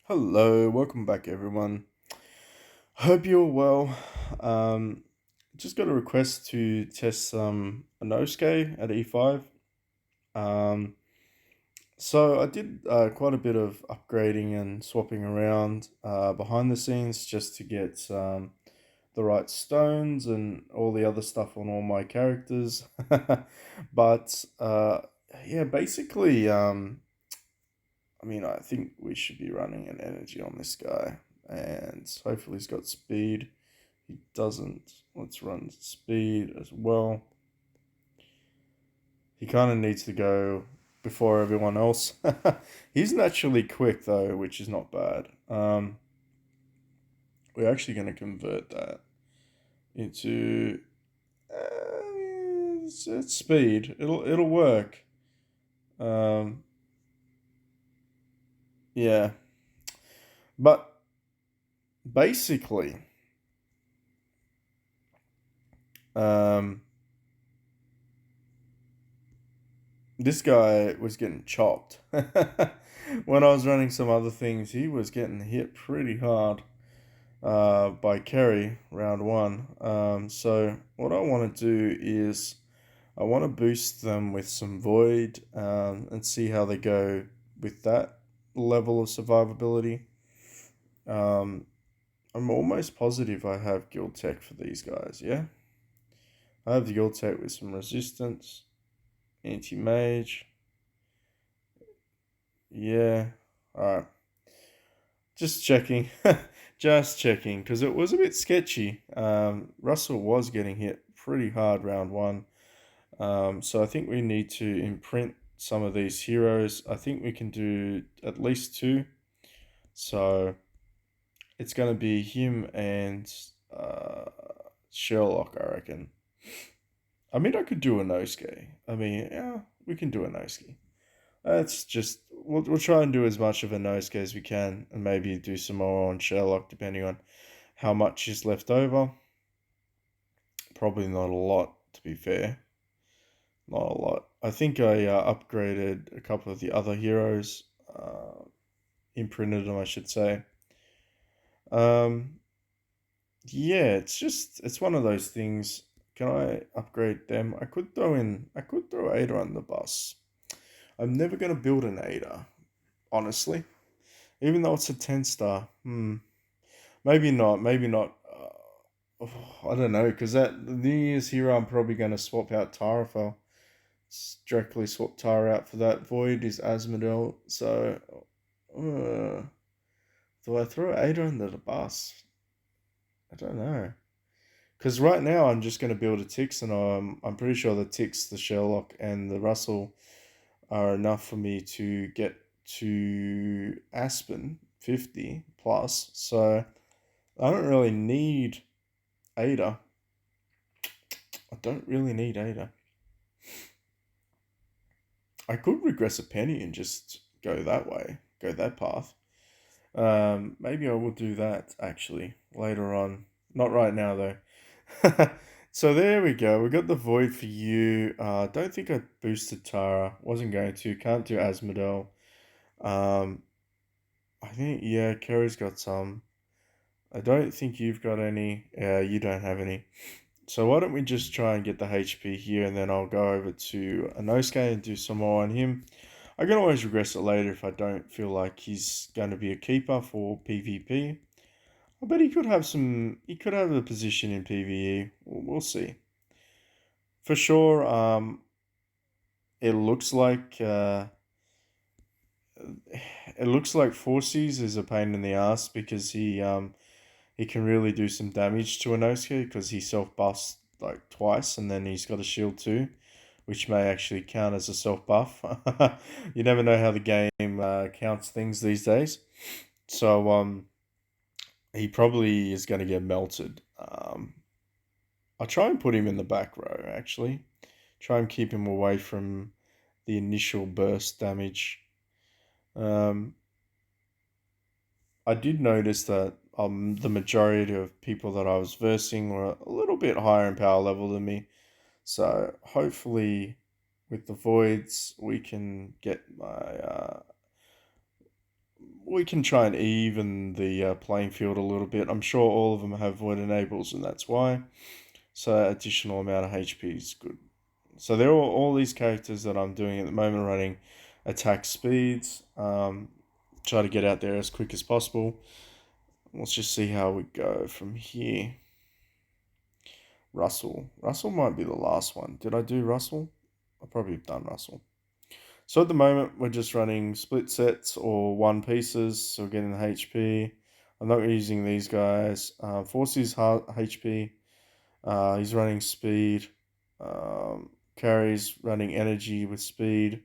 Hello, welcome back everyone. Hope you're well. Um, just got a request to test some Inoske at E5. Um, so I did quite a bit of upgrading and swapping around behind the scenes just to get the right stones and all the other stuff on all my characters. But yeah, basically, I think we should be running an energy on this guy, and hopefully he's got speed. He doesn't. Let's run speed as well. He kind of needs to go before everyone else. He's naturally quick though, which is not bad. We're actually going to convert that into it's speed. It'll work. Um, yeah, but basically, um, this guy was getting chopped. When I was running some other things, he was getting hit pretty hard by Kerry round one. So what I want to do is I want to boost them with some Void and see how they go with that level of survivability. Um, I'm almost positive I have Guild Tech for these guys, yeah? I have the Guild Tech with some resistance, anti-mage, yeah. Alright. Just checking. Just checking, because it was a bit sketchy. Russell was getting hit pretty hard round one. So I think we need to imprint some of these heroes. I think we can do at least two. So it's going to be him and uh, Sherlock, I reckon. I could do a Inosuke. Yeah, we can do a Inosuke. That's just we'll try and do as much of a Inosuke as we can, and maybe do some more on Sherlock, depending on how much is left over. Probably not a lot, to be fair. Not a lot. I think I upgraded a couple of the other heroes, imprinted them, I should say. Um, yeah, it's one of those things. Can I upgrade them? I could throw Ada on the bus. I'm never gonna build an Ada, honestly. Even though it's a 10 star. Maybe not. Maybe not. I don't know, because that the New Year's hero, I'm probably going to swap out Tara for. Directly swap Tara out for that. Void is Asmodel. So, uh, do I throw Ada under the bus? I don't know. Because right now I'm just going to build a Tix, and I'm pretty sure the Tix, the Sherlock, and the Russell are enough for me to get to Aspen 50 plus. So I don't really need Ada. I don't really need Ada. I could regress a penny and just go that way, go that path. Maybe I will do that actually later on. Not right now though. So there we go. We got the void for you. Don't think I boosted Tara. Wasn't going to. Can't do Asmodel. Um, I think yeah, Kerry's got some. I don't think you've got any. You don't have any. So why don't we just try and get the HP here, and then I'll go over to Inosuke and do some more on him. I can always regress it later if I don't feel like he's going to be a keeper for PvP. I bet he could have some. He could have a position in PvE. We'll see. For sure. It looks like. It looks like Forces is a pain in the ass because he can really do some damage to Inosuke because he self buffs like twice and then he's got a shield too, which may actually count as a self buff. You never know how the game counts things these days. So he probably is going to get melted. I'll try and put him in the back row actually. Try and keep him away from the initial burst damage. Um, I did notice that the majority of people that I was versing were a little bit higher in power level than me. So hopefully, with the voids, we can get we can try and even the playing field a little bit. I'm sure all of them have void enables, and that's why. So additional amount of HP is good. So they're all these characters that I'm doing at the moment, running attack speeds. Try to get out there as quick as possible. Let's just see how we go from here. Russell. Russell might be the last one. Did I do Russell? I probably have done Russell. So at the moment, we're just running split sets or one pieces. So we're getting the HP. I'm not using these guys. Forces HP. He's running speed. Carries running energy with speed.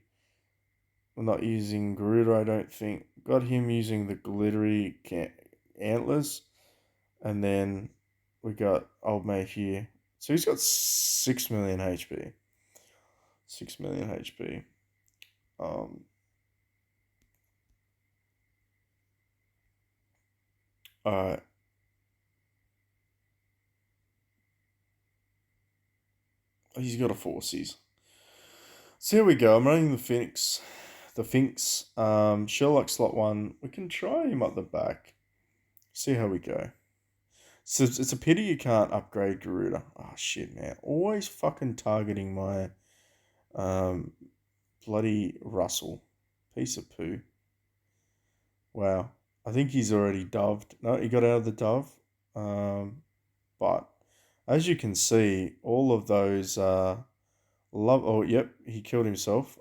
We're not using Garuda, I don't think. Got him using the glittery antlers. And then we got old mate here. So he's got 6 million HP. 6 million HP. Um, Alright. He's got a forces. So here we go. I'm running the Phoenix. The Finks. Sherlock slot 1. We can try him at the back. See how we go. So it's a pity you can't upgrade Garuda. Oh shit, man. Always fucking targeting my bloody Russell. Piece of poo. Wow. I think he's already doved. No, he got out of the dove. But as you can see, all of those love. Oh, yep, he killed himself.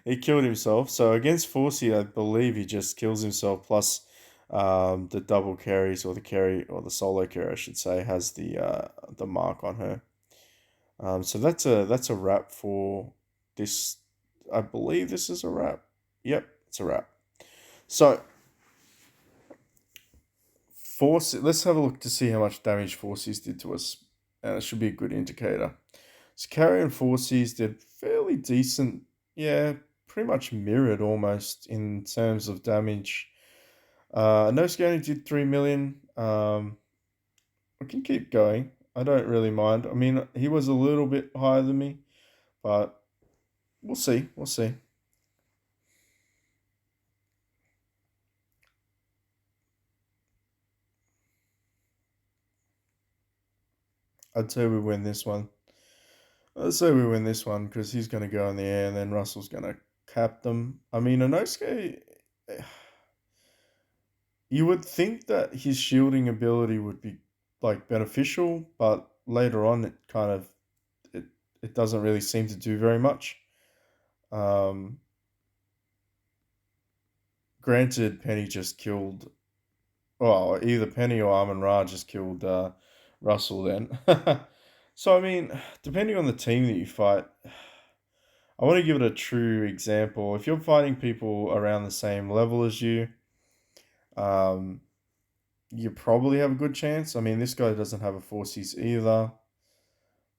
He killed himself. So against Forcey, I believe he just kills himself. Plus, the double carries or the carry or the solo carry, I should say, has the mark on her. So that's a wrap for this. I believe this is a wrap. Yep, it's a wrap. So Force. Let's have a look to see how much damage Forces did to us. And it should be a good indicator. So Carrier and Forces did fairly decent. Yeah, pretty much mirrored almost in terms of damage. Inoske only did 3 million. We can keep going. I don't really mind. I mean, he was a little bit higher than me, but we'll see. We'll see. I'd say we win this one. I'd say we win this one because he's going to go in the air and then Russell's going to cap them. I mean, Inoske, you would think that his shielding ability would be like beneficial, but later on it it doesn't really seem to do very much. Um, Granted, Penny just killed. Well, either Penny or Amon Ra just killed Russell. Then, so I mean, depending on the team that you fight, I want to give it a true example. If you're fighting people around the same level as you, um, you probably have a good chance. I mean, this guy doesn't have a forces either.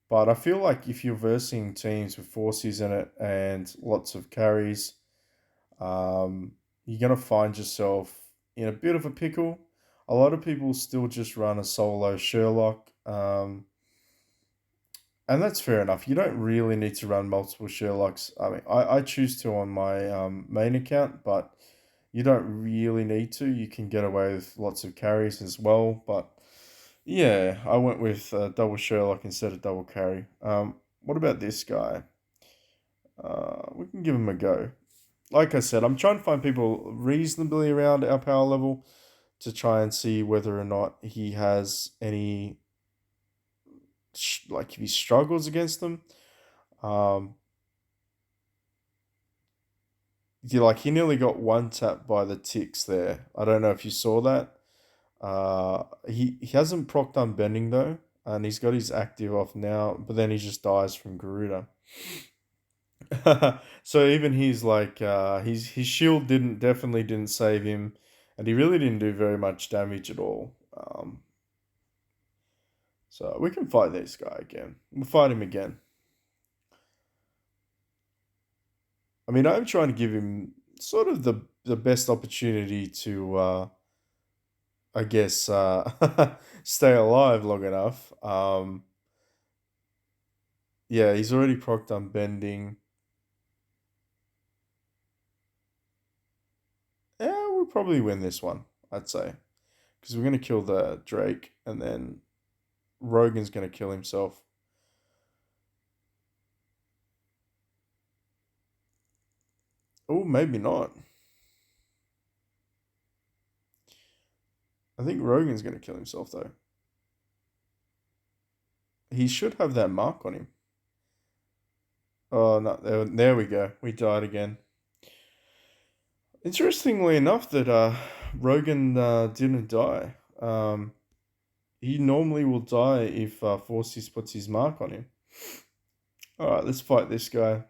But I feel like if you're versing teams with forces in it and lots of carries, um, you're going to find yourself in a bit of a pickle. A lot of people still just run a solo Sherlock. And that's fair enough. You don't really need to run multiple Sherlocks. I mean, I choose to on my main account, but you don't really need to. You can get away with lots of carries as well. But yeah, I went with double Sherlock instead of double carry. What about this guy? We can give him a go. Like I said, I'm trying to find people reasonably around our power level to try and see whether or not he has any, like if he struggles against them. Um, yeah, like he nearly got one tap by the ticks there. I don't know if you saw that. He hasn't procced unbending though, and he's got his active off now, but then he just dies from Garuda. So even he's like his shield definitely didn't save him, and he really didn't do very much damage at all. So we can fight this guy again. We'll fight him again. I mean, I'm trying to give him sort of the best opportunity to I guess stay alive long enough. Yeah, he's already procced unbending. Yeah, we'll probably win this one, I'd say. Because we're going to kill the Drake, and then Rogan's going to kill himself. Oh, maybe not. I think Rogan's going to kill himself, though. He should have that mark on him. Oh, no, there we go. We died again. Interestingly enough, that Rogan didn't die. He normally will die if Forces puts his mark on him. Alright, let's fight this guy.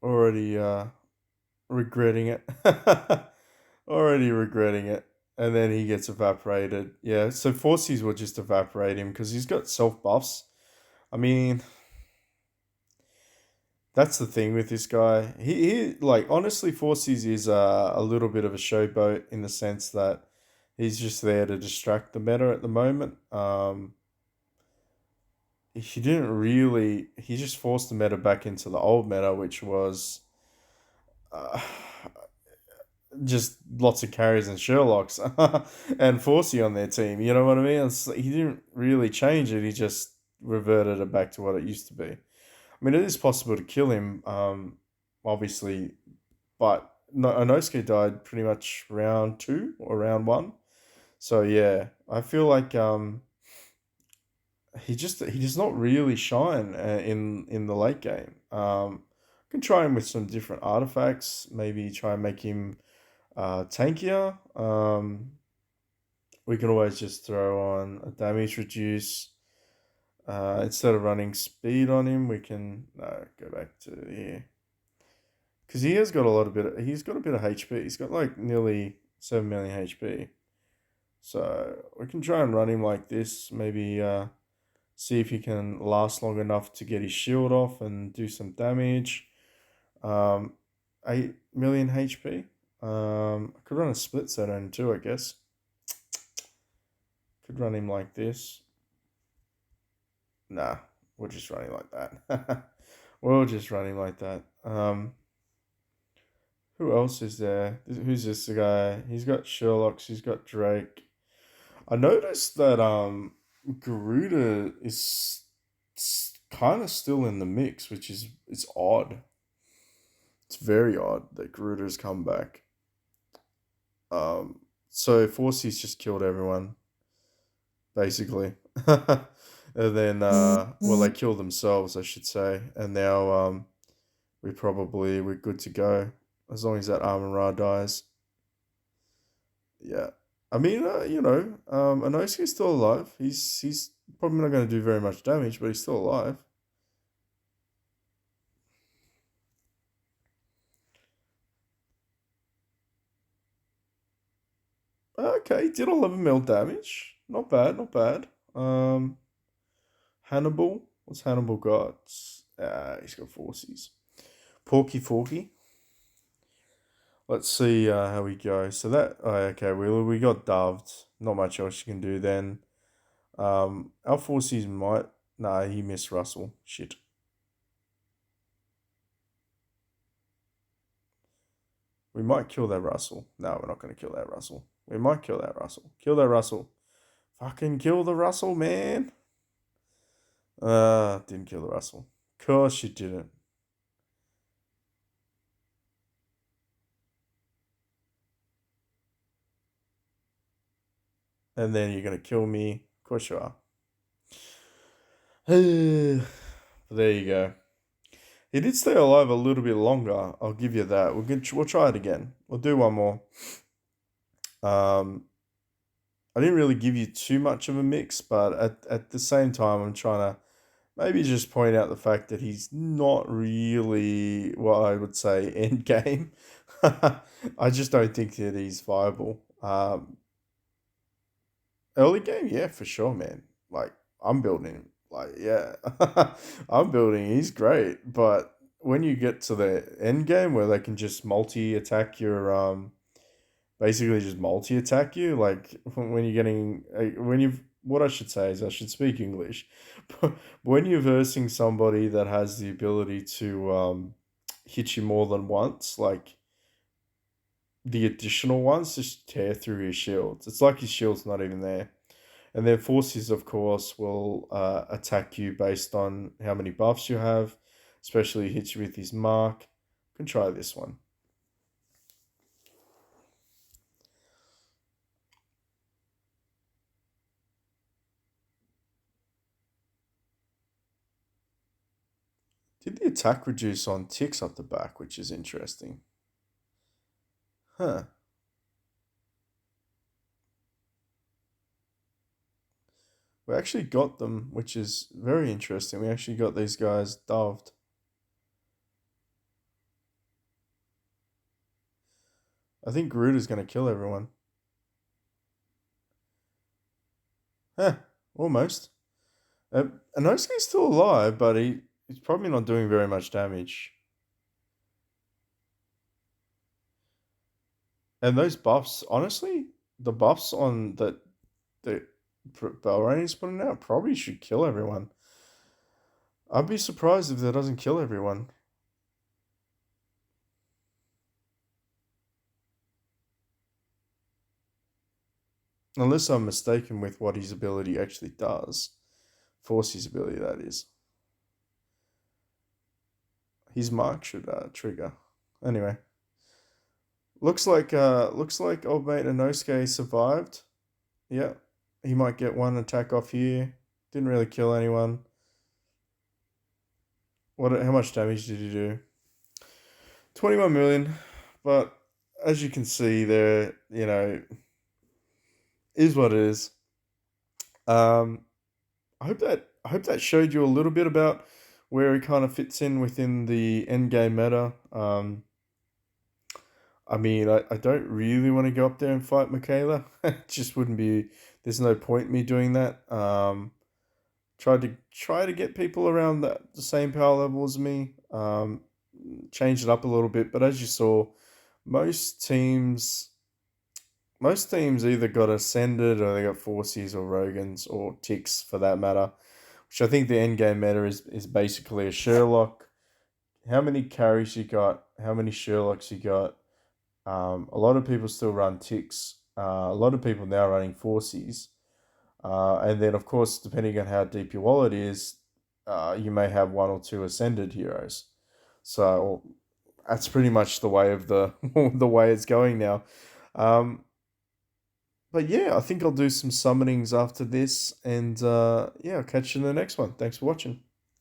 Already regretting it. Already regretting it. And then he gets evaporated. Yeah, so Forces will just evaporate him because he's got self buffs. I mean, that's the thing with this guy. He like honestly, Forces is a little bit of a showboat in the sense that he's just there to distract the meta at the moment. He didn't really. He just forced the meta back into the old meta, which was uh, just lots of carries and Sherlocks and Forsey on their team. You know what I mean? He didn't really change it. He just reverted it back to what it used to be. I mean, it is possible to kill him, obviously, but Inoske died pretty much round 2 or round 1. So yeah, I feel like he does not really shine in the late game. Can try him with some different artifacts. Maybe try and make him tankier. We can always just throw on a damage reduce. Instead of running speed on him, we can go back to here because he has got a lot of bit. He's got a bit of HP. He's got like nearly 7 million HP. So we can try and run him like this. Maybe see if he can last long enough to get his shield off and do some damage. 8 million HP. I could run a split set on him too, I guess. Could run him like this. Nah, we'll just run him like that. We'll just run him like that. Who else is there? Who's this guy? He's got Sherlocks. He's got Drake. I noticed that Garuda is kind of still in the mix, which is it's odd. It's very odd that Garuda's come back. So Forces just killed everyone, basically. And then, well, they killed themselves, I should say. And now we're good to go. As long as that Armor Ra dies. Yeah. I mean, Inosuke's still alive. He's probably not going to do very much damage, but he's still alive. Okay, did 11 mil damage. Not bad, not bad. Hannibal. What's Hannibal got? He's got Forces. Porky. Let's see how we go. So that okay, we got doved. Not much else you can do then. Our Forces might. Nah, he missed Russell. Shit. We might kill that Russell. No, we're not going to kill that Russell. We might kill that Russell. Kill that Russell. Fucking kill the Russell, man. Didn't kill the Russell. Of course you didn't. And then you're going to kill me. Of course you are. There you go. He did stay alive a little bit longer. I'll give you that. We'll try it again. We'll do one more. I didn't really give you too much of a mix, but at the same time, I'm trying to maybe just point out the fact that he's not really what I would say end game. I just don't think that he's viable. Early game, yeah, for sure, man. Like I'm building him. Like yeah, I'm building. He's great, but when you get to the end game where they can just multi attack your basically just multi attack you, like when you're getting when you've what I should say is I should speak English. But when you're versing somebody that has the ability to hit you more than once, like the additional ones just tear through his shields. It's like his shield's not even there. And then forces, of course, will attack you based on how many buffs you have, especially hits you with his mark. You can try this one. Did the attack reduce on ticks up the back, which is interesting. Huh. We actually got them, which is very interesting. We actually got these guys doved. I think Groot is going to kill everyone. Huh. Almost. Uh, Inosuke's still alive, but he's probably not doing very much damage. And those buffs, honestly, the buffs on the Balrani's putting out probably should kill everyone. I'd be surprised if that doesn't kill everyone. Unless I'm mistaken with what his ability actually does. Force his ability, that is. His mark should trigger. Anyway. Looks like old mate Inosuke survived. Yeah. He might get one attack off here. Didn't really kill anyone. How much damage did he do? 21 million. But as you can see there, is what it is. Um I hope that showed you a little bit about where he kind of fits in within the end game meta. I mean, I don't really want to go up there and fight Michaela. It just wouldn't be. There's no point in me doing that. Try to get people around the same power level as me. Change it up a little bit, but as you saw, most teams most teams either got Ascended or they got Forces or Rogans or Ticks for that matter. Which I think the end game meta is basically a Sherlock. How many carries you got? How many Sherlocks you got? A lot of people still run ticks. A lot of people now running forces. And then, of course, depending on how deep your wallet is, you may have one or two ascended heroes. So that's pretty much the way of the way it's going now. Um, but yeah, I think I'll do some summonings after this, and yeah, I'll catch you in the next one. Thanks for watching.